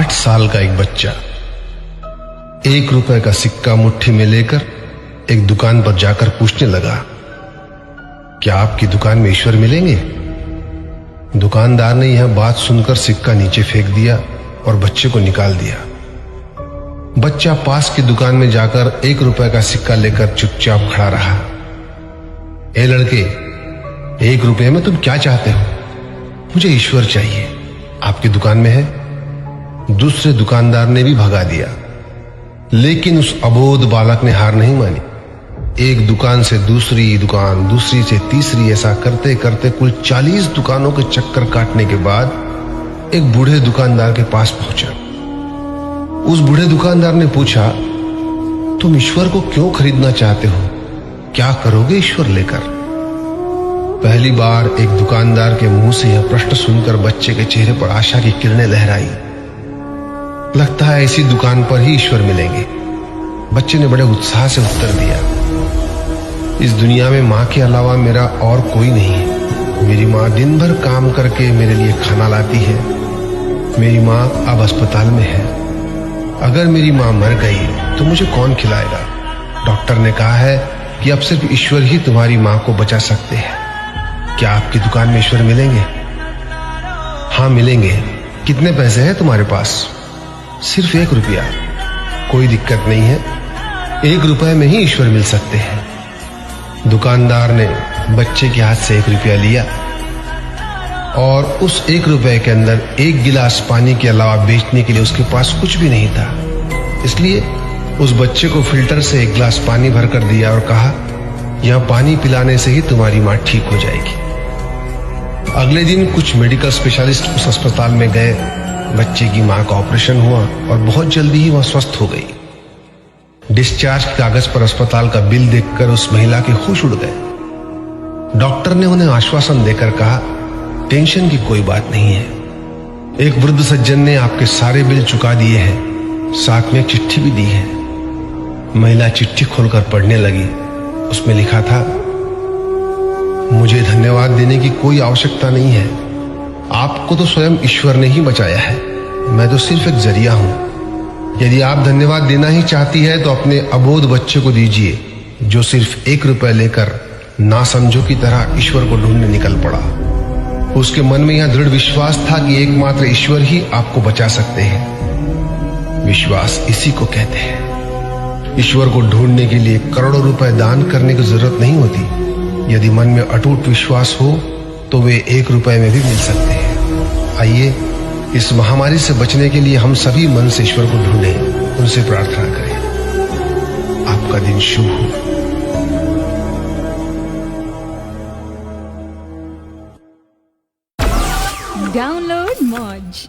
8 साल का एक बच्चा 1 रुपए का सिक्का मुट्ठी में लेकर एक दुकान पर जाकर पूछने लगा, क्या आपकी दुकान में ईश्वर मिलेंगे? दुकानदार ने यह बात सुनकर सिक्का नीचे फेंक दिया और बच्चे को निकाल दिया। बच्चा पास की दुकान में जाकर 1 रुपए का सिक्का लेकर चुपचाप खड़ा रहा। ए लड़के, 1 रुपए में तुम क्या चाहते हो? मुझे ईश्वर चाहिए, आपकी दुकान में है। दूसरे दुकानदार ने भी भगा दिया, लेकिन उस अबोध बालक ने हार नहीं मानी। एक दुकान से दूसरी दुकान, दूसरी से तीसरी, ऐसा करते करते कुल 40 दुकानों के चक्कर काटने के बाद एक बूढ़े दुकानदार के पास पहुंचा। उस बूढ़े दुकानदार ने पूछा, तुम ईश्वर को क्यों खरीदना चाहते हो? क्या करोगे ईश्वर लेकर? पहली बार एक दुकानदार के मुंह से यह प्रश्न सुनकर बच्चे के चेहरे पर आशा की किरणें लहराई। लगता है इसी दुकान पर ही ईश्वर मिलेंगे। बच्चे ने बड़े उत्साह से उत्तर दिया, इस दुनिया में माँ के अलावा मेरा और कोई नहीं है। मेरी माँ दिन भर काम करके मेरे लिए खाना लाती है। मेरी माँ अब अस्पताल में है। अगर मेरी माँ मर गई तो मुझे कौन खिलाएगा? डॉक्टर ने कहा है कि अब सिर्फ ईश्वर ही तुम्हारी माँ को बचा सकते हैं। क्या आपकी दुकान में ईश्वर मिलेंगे? हाँ मिलेंगे। कितने पैसे हैं तुम्हारे पास? सिर्फ 1 रुपया। कोई दिक्कत नहीं है, 1 रुपए में ही ईश्वर मिल सकते हैं। दुकानदार ने बच्चे के हाथ से 1 रुपया लिया और उस 1 रुपए के अंदर 1 गिलास पानी के अलावा बेचने के लिए उसके पास कुछ भी नहीं था। इसलिए उस बच्चे को फिल्टर से 1 गिलास पानी भरकर दिया और कहा, यह पानी पिलाने से ही तुम्हारी माँ ठीक हो जाएगी। अगले दिन कुछ मेडिकल स्पेशलिस्ट उस अस्पताल में गए। बच्चे की मां का ऑपरेशन हुआ और बहुत जल्दी ही वह स्वस्थ हो गई। डिस्चार्ज के कागज पर अस्पताल का बिल देखकर उस महिला के होश उड़ गए। डॉक्टर ने उन्हें आश्वासन देकर कहा, टेंशन की कोई बात नहीं है। एक वृद्ध सज्जन ने आपके सारे बिल चुका दिए हैं, साथ में एक चिट्ठी भी दी है। महिला चिट्ठी खोलकर पढ़ने लगी। उसमें लिखा था, मुझे धन्यवाद देने की कोई आवश्यकता नहीं है। आपको तो स्वयं ईश्वर ने ही बचाया है। मैं तो सिर्फ एक जरिया हूं। यदि आप धन्यवाद देना ही चाहती है तो अपने अबोध बच्चे को दीजिए, जो सिर्फ 1 रुपए लेकर नासमझों की तरह ईश्वर को ढूंढने निकल पड़ा। उसके मन में यह दृढ़ विश्वास था कि एकमात्र ईश्वर ही आपको बचा सकते हैं। विश्वास इसी को कहते हैं। ईश्वर को ढूंढने के लिए करोड़ों रुपए दान करने की जरूरत नहीं होती। यदि मन में अटूट विश्वास हो तो वे 1 रुपए में भी मिल सकते हैं। आइए इस महामारी से बचने के लिए हम सभी मन से ईश्वर को ढूंढें, उनसे प्रार्थना करें। आपका दिन शुभ हो। Download Moj.